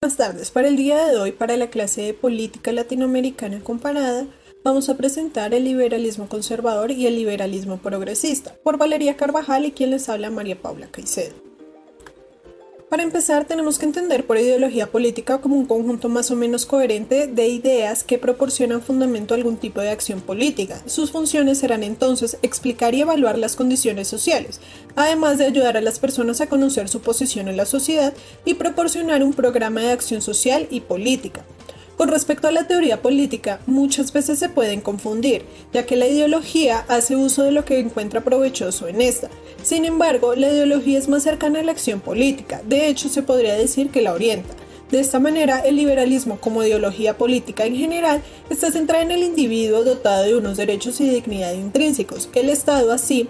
Buenas tardes. Para el día de hoy, para la clase de Política Latinoamericana Comparada, vamos a presentar el liberalismo conservador y el liberalismo progresista, por Valeria Carvajal y quien les habla María Paula Caicedo. Para empezar, tenemos que entender por ideología política como un conjunto más o menos coherente de ideas que proporcionan fundamento a algún tipo de acción política. Sus funciones serán entonces explicar y evaluar las condiciones sociales, además de ayudar a las personas a conocer su posición en la sociedad y proporcionar un programa de acción social y política. Con respecto a la teoría política, muchas veces se pueden confundir, ya que la ideología hace uso de lo que encuentra provechoso en esta. Sin embargo, la ideología es más cercana a la acción política, de hecho se podría decir que la orienta. De esta manera, el liberalismo como ideología política en general está centrada en el individuo dotado de unos derechos y dignidad intrínsecos. El Estado, así,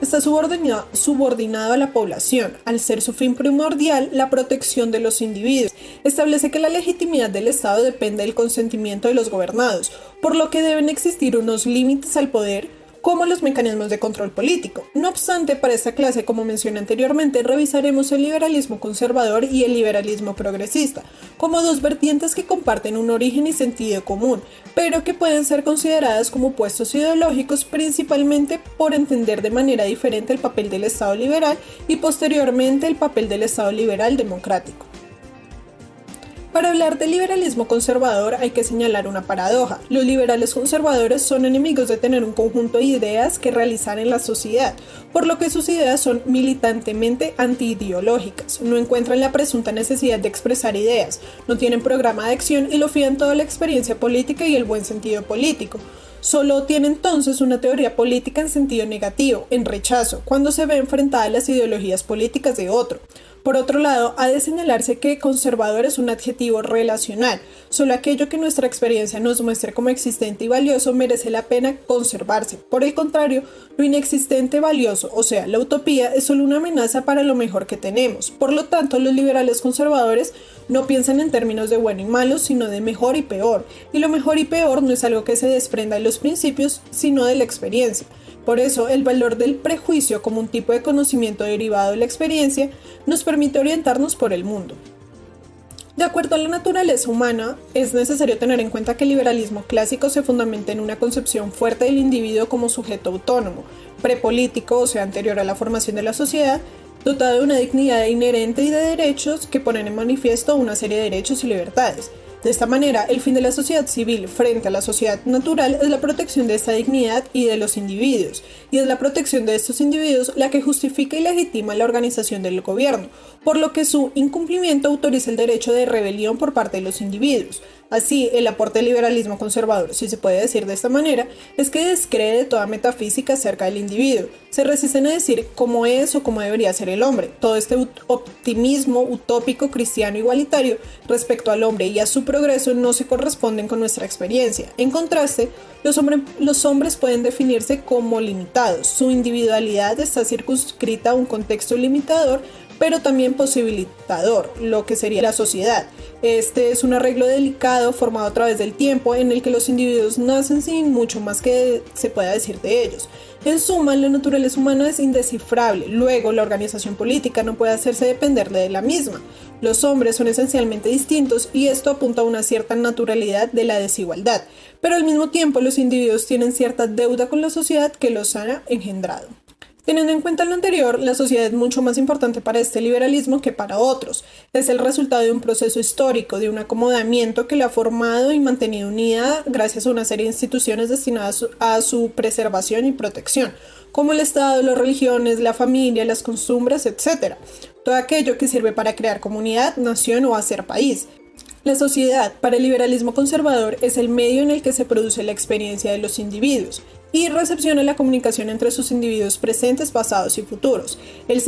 está subordinado a la población, al ser su fin primordial la protección de los individuos. Establece que la legitimidad del Estado depende del consentimiento de los gobernados, por lo que deben existir unos límites al poder, como los mecanismos de control político. No obstante, para esta clase, como mencioné anteriormente, revisaremos el liberalismo conservador y el liberalismo progresista, como dos vertientes que comparten un origen y sentido común, pero que pueden ser consideradas como opuestos ideológicos principalmente por entender de manera diferente el papel del Estado liberal y posteriormente el papel del Estado liberal democrático. Para hablar del liberalismo conservador hay que señalar una paradoja. Los liberales conservadores son enemigos de tener un conjunto de ideas que realizar en la sociedad, por lo que sus ideas son militantemente antiideológicas. No encuentran la presunta necesidad de expresar ideas, no tienen programa de acción y lo fían toda la experiencia política y el buen sentido político. Solo tiene entonces una teoría política en sentido negativo, en rechazo, cuando se ve enfrentada a las ideologías políticas de otro. Por otro lado, ha de señalarse que conservador es un adjetivo relacional. Solo aquello que nuestra experiencia nos muestre como existente y valioso merece la pena conservarse. Por el contrario, lo inexistente valioso, o sea, la utopía, es solo una amenaza para lo mejor que tenemos. Por lo tanto, los liberales conservadores no piensan en términos de bueno y malo, sino de mejor y peor. Y lo mejor y peor no es algo que se desprenda de los principios, sino de la experiencia. Por eso, el valor del prejuicio como un tipo de conocimiento derivado de la experiencia nos permite orientarnos por el mundo. De acuerdo a la naturaleza humana, es necesario tener en cuenta que el liberalismo clásico se fundamenta en una concepción fuerte del individuo como sujeto autónomo, prepolítico, o sea, anterior a la formación de la sociedad, dotado de una dignidad inherente y de derechos que ponen en manifiesto una serie de derechos y libertades. De esta manera, el fin de la sociedad civil frente a la sociedad natural es la protección de esta dignidad y de los individuos, y es la protección de estos individuos la que justifica y legitima la organización del gobierno, por lo que su incumplimiento autoriza el derecho de rebelión por parte de los individuos. Así, el aporte del liberalismo conservador, si se puede decir de esta manera, es que descree de toda metafísica acerca del individuo. Se resisten a decir cómo es o cómo debería ser el hombre. Todo este optimismo utópico cristiano igualitario respecto al hombre y a su progreso no se corresponden con nuestra experiencia. En contraste, los hombres pueden definirse como limitados. Su individualidad está circunscrita a un contexto limitador, pero también posibilitador, lo que sería la sociedad. Este es un arreglo delicado formado a través del tiempo en el que los individuos nacen sin mucho más que se pueda decir de ellos. En suma, la naturaleza humana es indescifrable, luego la organización política no puede hacerse depender de la misma. Los hombres son esencialmente distintos y esto apunta a una cierta naturalidad de la desigualdad, pero al mismo tiempo los individuos tienen cierta deuda con la sociedad que los ha engendrado. Teniendo en cuenta lo anterior, la sociedad es mucho más importante para este liberalismo que para otros. Es el resultado de un proceso histórico, de un acomodamiento que la ha formado y mantenido unida gracias a una serie de instituciones destinadas a su preservación y protección, como el Estado, las religiones, la familia, las costumbres, etc. Todo aquello que sirve para crear comunidad, nación o hacer país. La sociedad, para el liberalismo conservador, es el medio en el que se produce la experiencia de los individuos y recepciona la comunicación entre sus individuos presentes, pasados y futuros. Es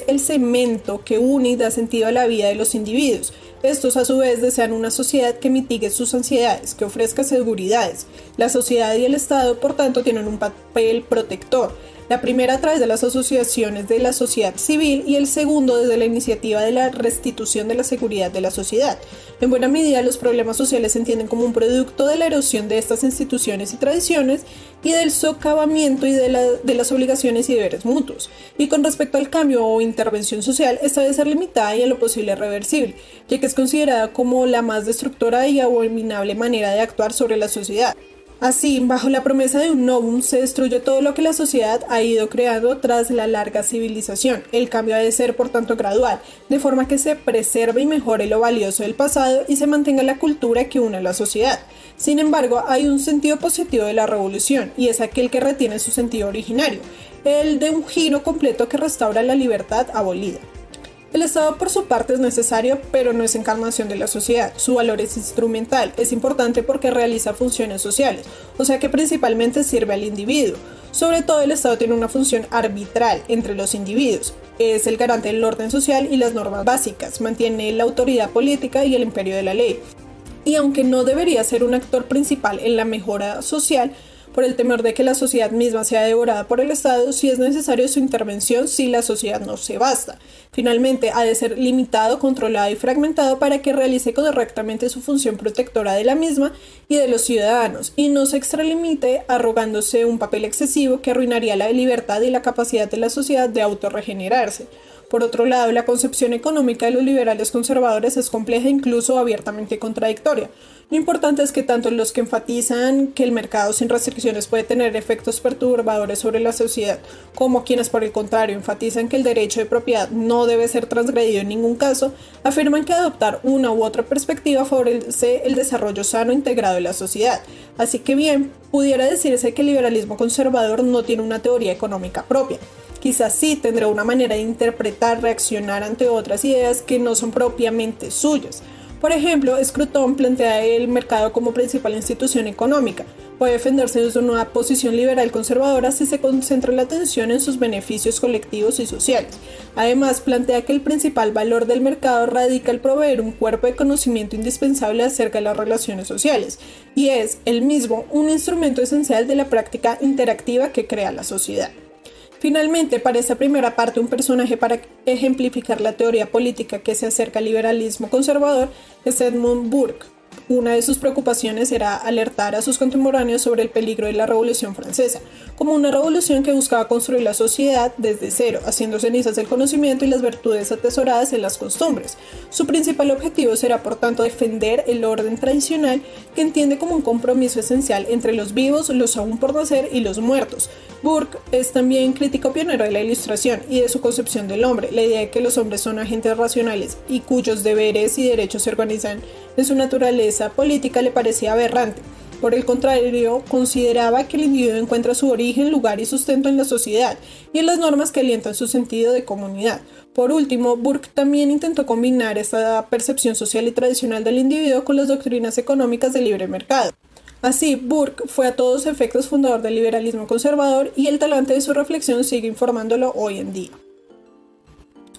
el cemento que une y da sentido a la vida de los individuos. Estos, a su vez, desean una sociedad que mitigue sus ansiedades, que ofrezca seguridades. La sociedad y el Estado, por tanto, tienen un papel protector. la primera a través de las asociaciones de la sociedad civil y el segundo desde la iniciativa de la restitución de la seguridad de la sociedad. En buena medida, los problemas sociales se entienden como un producto de la erosión de estas instituciones y tradiciones y del socavamiento y de las obligaciones y deberes mutuos. Y con respecto al cambio o intervención social, esta debe ser limitada y en lo posible reversible, ya que es considerada como la más destructora y abominable manera de actuar sobre la sociedad. Así, bajo la promesa de un novum, se destruye todo lo que la sociedad ha ido creando tras la larga civilización. El cambio ha de ser, por tanto, gradual, de forma que se preserve y mejore lo valioso del pasado y se mantenga la cultura que une a la sociedad. Sin embargo, hay un sentido positivo de la revolución, y es aquel que retiene su sentido originario, el de un giro completo que restaura la libertad abolida. El Estado por su parte es necesario, pero no es encarnación de la sociedad. Su valor es instrumental, es importante porque realiza funciones sociales, o sea que principalmente sirve al individuo. Sobre todo el Estado tiene una función arbitral entre los individuos. Es el garante del orden social y las normas básicas, mantiene la autoridad política y el imperio de la ley. Y aunque no debería ser un actor principal en la mejora social, por el temor de que la sociedad misma sea devorada por el Estado, si es necesario su intervención si la sociedad no se basta. Finalmente, ha de ser limitado, controlado y fragmentado para que realice correctamente su función protectora de la misma y de los ciudadanos, y no se extralimite arrogándose un papel excesivo que arruinaría la libertad y la capacidad de la sociedad de autorregenerarse. Por otro lado, la concepción económica de los liberales conservadores es compleja e incluso abiertamente contradictoria. Lo importante es que tanto los que enfatizan que el mercado sin restricciones puede tener efectos perturbadores sobre la sociedad, como quienes por el contrario enfatizan que el derecho de propiedad no debe ser transgredido en ningún caso, afirman que adoptar una u otra perspectiva favorece el desarrollo sano e integrado de la sociedad. Así que bien, pudiera decirse que el liberalismo conservador no tiene una teoría económica propia. Quizás sí tendrá una manera de interpretar, reaccionar ante otras ideas que no son propiamente suyas. Por ejemplo, Scruton plantea el mercado como principal institución económica. Puede defenderse desde una posición liberal conservadora si se concentra la atención en sus beneficios colectivos y sociales. Además, plantea que el principal valor del mercado radica en proveer un cuerpo de conocimiento indispensable acerca de las relaciones sociales, y es, el mismo, un instrumento esencial de la práctica interactiva que crea la sociedad. Finalmente, para esta primera parte, un personaje para ejemplificar la teoría política que se acerca al liberalismo conservador es Edmund Burke. Una de sus preocupaciones era alertar a sus contemporáneos sobre el peligro de la Revolución Francesa, como una revolución que buscaba construir la sociedad desde cero, haciendo cenizas el conocimiento y las virtudes atesoradas en las costumbres. Su principal objetivo será, por tanto, defender el orden tradicional que entiende como un compromiso esencial entre los vivos, los aún por nacer y los muertos. Burke es también crítico pionero de la Ilustración y de su concepción del hombre, la idea de que los hombres son agentes racionales y cuyos deberes y derechos se organizan en su naturaleza política le parecía aberrante. Por el contrario, consideraba que el individuo encuentra su origen, lugar y sustento en la sociedad y en las normas que alientan su sentido de comunidad. Por último, Burke también intentó combinar esta percepción social y tradicional del individuo con las doctrinas económicas del libre mercado. Así, Burke fue a todos efectos fundador del liberalismo conservador y el talante de su reflexión sigue informándolo hoy en día.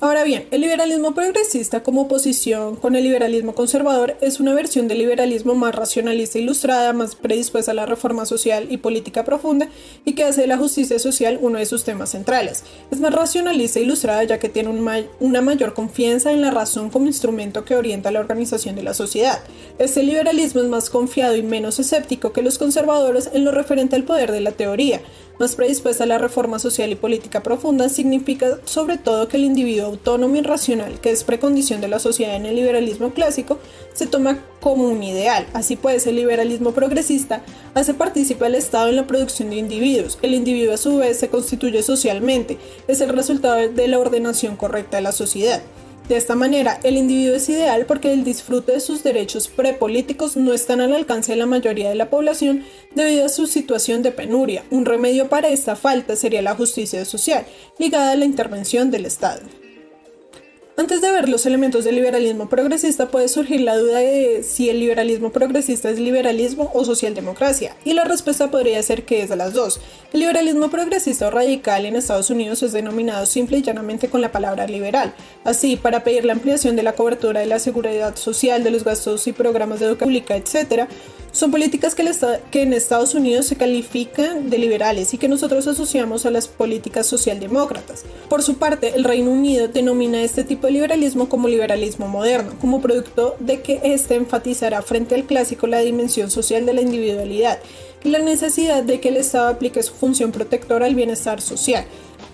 Ahora bien, el liberalismo progresista como oposición con el liberalismo conservador es una versión del liberalismo más racionalista e ilustrada, más predispuesta a la reforma social y política profunda y que hace de la justicia social uno de sus temas centrales. Es más racionalista e ilustrada ya que tiene una mayor confianza en la razón como instrumento que orienta la organización de la sociedad. Este liberalismo es más confiado y menos escéptico que los conservadores en lo referente al poder de la teoría. Más predispuesta a la reforma social y política profunda significa sobre todo que el individuo autónomo y racional, que es precondición de la sociedad en el liberalismo clásico, se toma como un ideal. Así pues, el liberalismo progresista hace partícipe al Estado en la producción de individuos. El individuo a su vez se constituye socialmente, es el resultado de la ordenación correcta de la sociedad. De esta manera, el individuo es ideal porque el disfrute de sus derechos prepolíticos no están al alcance de la mayoría de la población debido a su situación de penuria. Un remedio para esta falta sería la justicia social, ligada a la intervención del Estado. Antes de ver los elementos del liberalismo progresista puede surgir la duda de si el liberalismo progresista es liberalismo o socialdemocracia, y la respuesta podría ser que es de las dos. El liberalismo progresista o radical en Estados Unidos es denominado simple y llanamente con la palabra liberal. Así, para pedir la ampliación de la cobertura de la seguridad social, de los gastos y programas de educación pública, etc., Son políticas que en Estados Unidos se califican de liberales y que nosotros asociamos a las políticas socialdemócratas. Por su parte, el Reino Unido denomina este tipo de liberalismo como liberalismo moderno, como producto de que éste enfatizará frente al clásico la dimensión social de la individualidad y la necesidad de que el Estado aplique su función protectora al bienestar social.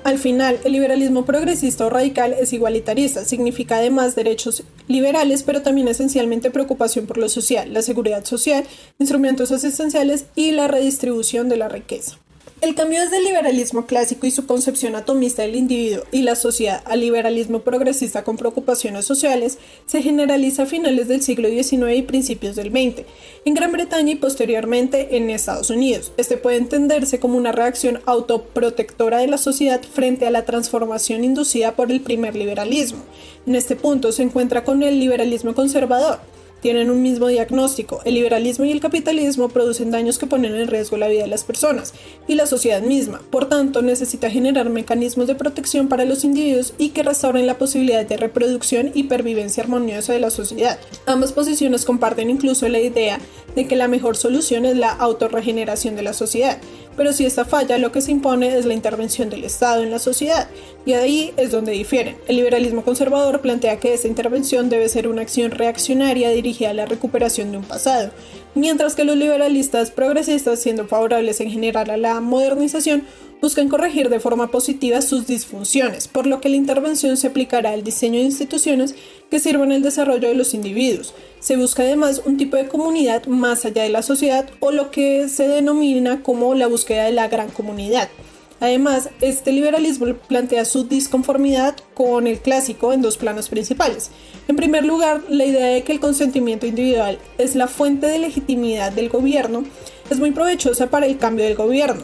Al final, el liberalismo progresista o radical es igualitarista, significa además derechos liberales, pero también esencialmente preocupación por lo social, la seguridad social, instrumentos asistenciales y la redistribución de la riqueza. El cambio desde el liberalismo clásico y su concepción atomista del individuo y la sociedad al liberalismo progresista con preocupaciones sociales se generaliza a finales del siglo XIX y principios del XX, en Gran Bretaña y posteriormente en Estados Unidos. Este puede entenderse como una reacción autoprotectora de la sociedad frente a la transformación inducida por el primer liberalismo. En este punto se encuentra con el liberalismo conservador. Tienen un mismo diagnóstico: el liberalismo y el capitalismo producen daños que ponen en riesgo la vida de las personas y la sociedad misma. Por tanto, necesita generar mecanismos de protección para los individuos y que restauren la posibilidad de reproducción y pervivencia armoniosa de la sociedad. Ambas posiciones comparten incluso la idea de que la mejor solución es la autorregeneración de la sociedad, pero si esta falla, lo que se impone es la intervención del Estado en la sociedad, y ahí es donde difieren. El liberalismo conservador plantea que esta intervención debe ser una acción reaccionaria dirigida a la recuperación de un pasado, mientras que los liberalistas progresistas, siendo favorables en general a la modernización, buscan corregir de forma positiva sus disfunciones, por lo que la intervención se aplicará al diseño de instituciones que sirvan al desarrollo de los individuos. Se busca además un tipo de comunidad más allá de la sociedad, o lo que se denomina como la búsqueda de la gran comunidad. Además, este liberalismo plantea su disconformidad con el clásico en dos planos principales. En primer lugar, la idea de que el consentimiento individual es la fuente de legitimidad del gobierno es muy provechosa para el cambio del gobierno,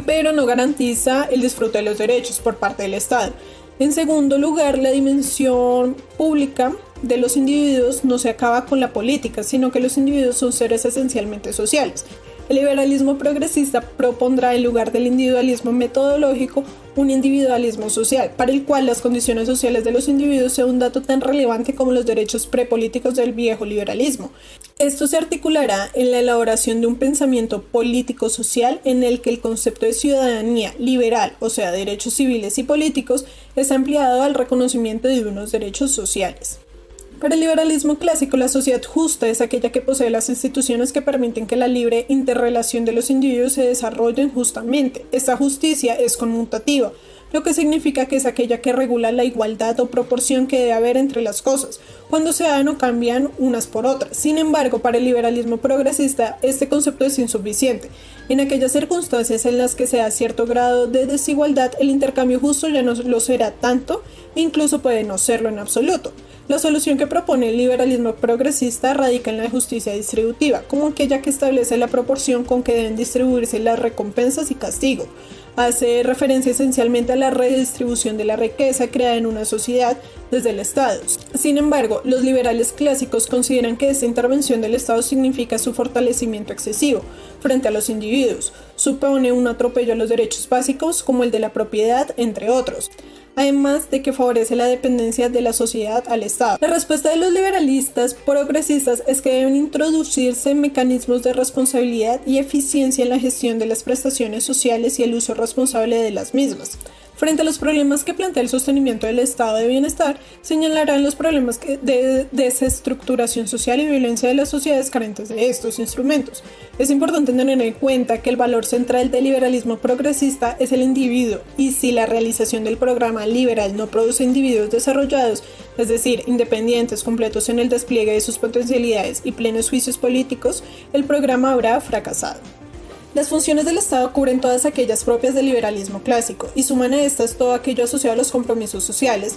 pero no garantiza el disfrute de los derechos por parte del Estado. En segundo lugar, la dimensión pública de los individuos no se acaba con la política, sino que los individuos son seres esencialmente sociales. El liberalismo progresista propondrá, en lugar del individualismo metodológico, un individualismo social, para el cual las condiciones sociales de los individuos sean un dato tan relevante como los derechos prepolíticos del viejo liberalismo. Esto se articulará en la elaboración de un pensamiento político-social en el que el concepto de ciudadanía liberal, o sea, derechos civiles y políticos, es ampliado al reconocimiento de unos derechos sociales. Para el liberalismo clásico, la sociedad justa es aquella que posee las instituciones que permiten que la libre interrelación de los individuos se desarrollen justamente. Esta justicia es conmutativa, lo que significa que es aquella que regula la igualdad o proporción que debe haber entre las cosas, cuando se dan o cambian unas por otras. Sin embargo, para el liberalismo progresista, este concepto es insuficiente. En aquellas circunstancias en las que se da cierto grado de desigualdad, el intercambio justo ya no lo será tanto e incluso puede no serlo en absoluto. La solución que propone el liberalismo progresista radica en la justicia distributiva, como aquella que establece la proporción con que deben distribuirse las recompensas y castigo. Hace referencia esencialmente a la redistribución de la riqueza creada en una sociedad desde el Estado. Sin embargo, los liberales clásicos consideran que esta intervención del Estado significa su fortalecimiento excesivo frente a los individuos, supone un atropello a los derechos básicos como el de la propiedad, entre otros, además de que favorece la dependencia de la sociedad al Estado. La respuesta de los liberalistas progresistas es que deben introducirse mecanismos de responsabilidad y eficiencia en la gestión de las prestaciones sociales y el uso responsable de las mismas. Frente a los problemas que plantea el sostenimiento del estado de bienestar, señalarán los problemas de desestructuración social y violencia de las sociedades carentes de estos instrumentos. Es importante tener en cuenta que el valor central del liberalismo progresista es el individuo, y si la realización del programa liberal no produce individuos desarrollados, es decir, independientes, completos en el despliegue de sus potencialidades y plenos juicios políticos, el programa habrá fracasado. Las funciones del Estado cubren todas aquellas propias del liberalismo clásico y suman a estas todo aquello asociado a los compromisos sociales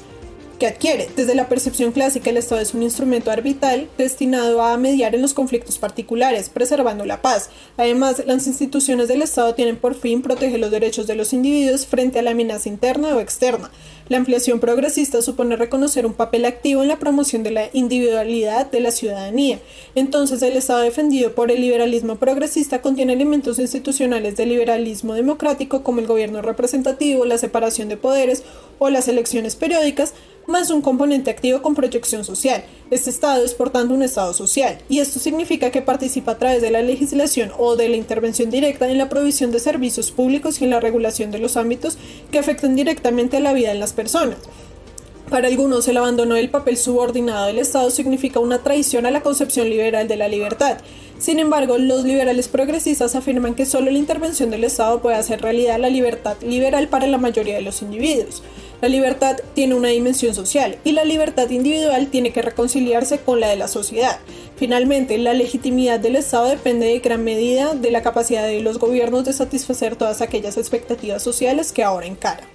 que adquiere. Desde la percepción clásica, el Estado es un instrumento arbitral destinado a mediar en los conflictos particulares, preservando la paz. Además, las instituciones del Estado tienen por fin proteger los derechos de los individuos frente a la amenaza interna o externa. La ampliación progresista supone reconocer un papel activo en la promoción de la individualidad de la ciudadanía. Entonces, el Estado defendido por el liberalismo progresista contiene elementos institucionales del liberalismo democrático como el gobierno representativo, la separación de poderes o las elecciones periódicas, más un componente activo con proyección social. Este Estado es por tanto un Estado social, y esto significa que participa a través de la legislación o de la intervención directa en la provisión de servicios públicos y en la regulación de los ámbitos que afectan directamente a la vida de las personas. Para algunos, el abandono del papel subordinado del Estado significa una traición a la concepción liberal de la libertad. Sin embargo, los liberales progresistas afirman que solo la intervención del Estado puede hacer realidad la libertad liberal para la mayoría de los individuos. La libertad tiene una dimensión social y la libertad individual tiene que reconciliarse con la de la sociedad. Finalmente, la legitimidad del Estado depende de gran medida de la capacidad de los gobiernos de satisfacer todas aquellas expectativas sociales que ahora encaran.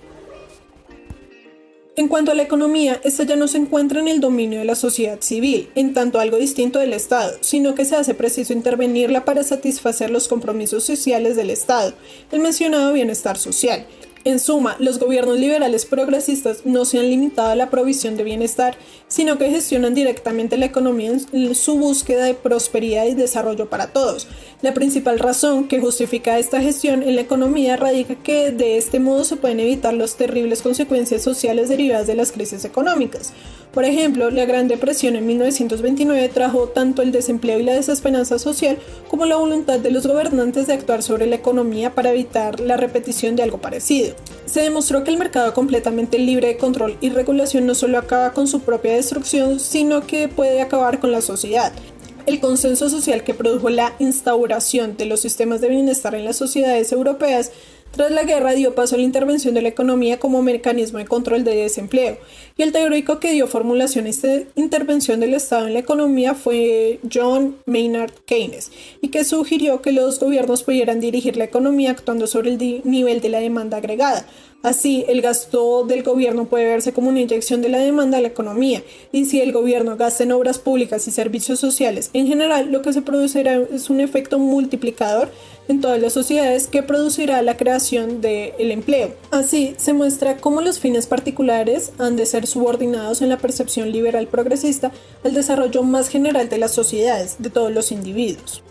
En cuanto a la economía, esta ya no se encuentra en el dominio de la sociedad civil, en tanto algo distinto del Estado, sino que se hace preciso intervenirla para satisfacer los compromisos sociales del Estado, el mencionado bienestar social. En suma, los gobiernos liberales progresistas no se han limitado a la provisión de bienestar, sino que gestionan directamente la economía en su búsqueda de prosperidad y desarrollo para todos. La principal razón que justifica esta gestión en la economía radica que de este modo se pueden evitar las terribles consecuencias sociales derivadas de las crisis económicas. Por ejemplo, la Gran Depresión en 1929 trajo tanto el desempleo y la desesperanza social como la voluntad de los gobernantes de actuar sobre la economía para evitar la repetición de algo parecido. Se demostró que el mercado completamente libre de control y regulación no solo acaba con su propia destrucción, sino que puede acabar con la sociedad. El consenso social que produjo la instauración de los sistemas de bienestar en las sociedades europeas tras la guerra dio paso a la intervención de la economía como mecanismo de control de desempleo, y el teórico que dio formulación a esta intervención del Estado en la economía fue John Maynard Keynes, y que sugirió que los gobiernos pudieran dirigir la economía actuando sobre el nivel de la demanda agregada. Así, el gasto del gobierno puede verse como una inyección de la demanda a la economía, y si el gobierno gasta en obras públicas y servicios sociales en general, lo que se producirá es un efecto multiplicador en todas las sociedades que producirá la creación del empleo. Así, se muestra cómo los fines particulares han de ser subordinados en la percepción liberal progresista al desarrollo más general de las sociedades, de todos los individuos.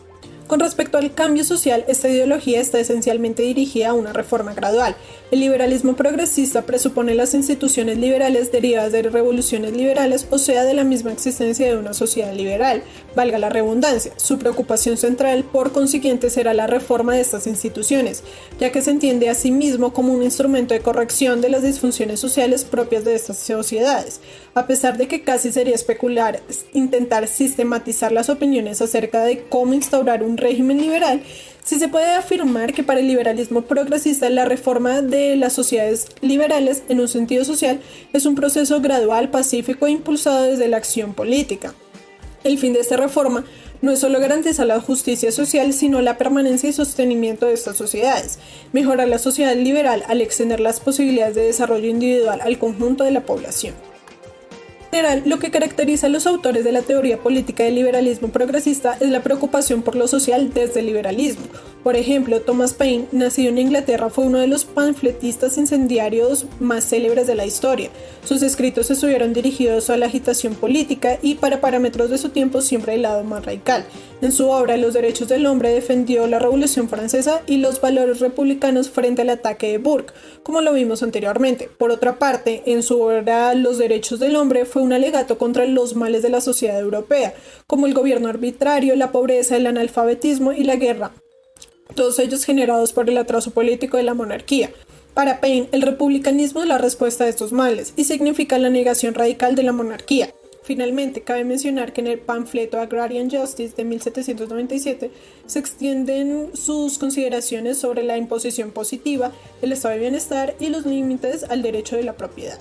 Con respecto al cambio social, esta ideología está esencialmente dirigida a una reforma gradual. El liberalismo progresista presupone las instituciones liberales derivadas de revoluciones liberales, o sea, de la misma existencia de una sociedad liberal, valga la redundancia. Su preocupación central, por consiguiente, será la reforma de estas instituciones, ya que se entiende a sí mismo como un instrumento de corrección de las disfunciones sociales propias de estas sociedades. A pesar de que casi sería especular intentar sistematizar las opiniones acerca de cómo instaurar un régimen liberal, sí se puede afirmar que para el liberalismo progresista la reforma de las sociedades liberales en un sentido social es un proceso gradual, pacífico e impulsado desde la acción política. El fin de esta reforma no es solo garantizar la justicia social, sino la permanencia y sostenimiento de estas sociedades, mejorar la sociedad liberal al extender las posibilidades de desarrollo individual al conjunto de la población. En general, lo que caracteriza a los autores de la teoría política del liberalismo progresista es la preocupación por lo social desde el liberalismo. Por ejemplo, Thomas Paine, nacido en Inglaterra, fue uno de los panfletistas incendiarios más célebres de la historia. Sus escritos estuvieron dirigidos a la agitación política y, para parámetros de su tiempo, siempre del lado más radical. En su obra, Los derechos del hombre, defendió la Revolución Francesa y los valores republicanos frente al ataque de Burke, como lo vimos anteriormente. Por otra parte, en su obra Los derechos del hombre fue un alegato contra los males de la sociedad europea, como el gobierno arbitrario, la pobreza, el analfabetismo y la guerra, todos ellos generados por el atraso político de la monarquía. Para Paine, el republicanismo es la respuesta a estos males y significa la negación radical de la monarquía. Finalmente, cabe mencionar que en el panfleto Agrarian Justice de 1797 se extienden sus consideraciones sobre la imposición positiva, el estado de bienestar y los límites al derecho de la propiedad.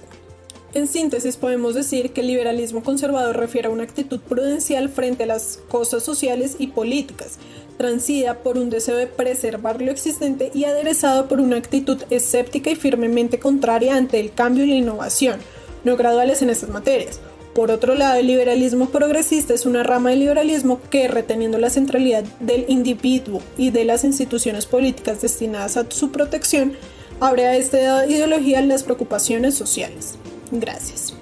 En síntesis, podemos decir que el liberalismo conservador refiere a una actitud prudencial frente a las cosas sociales y políticas, transida por un deseo de preservar lo existente y aderezado por una actitud escéptica y firmemente contraria ante el cambio y la innovación, no graduales en estas materias. Por otro lado, el liberalismo progresista es una rama del liberalismo que, reteniendo la centralidad del individuo y de las instituciones políticas destinadas a su protección, abre a esta ideología las preocupaciones sociales. Gracias.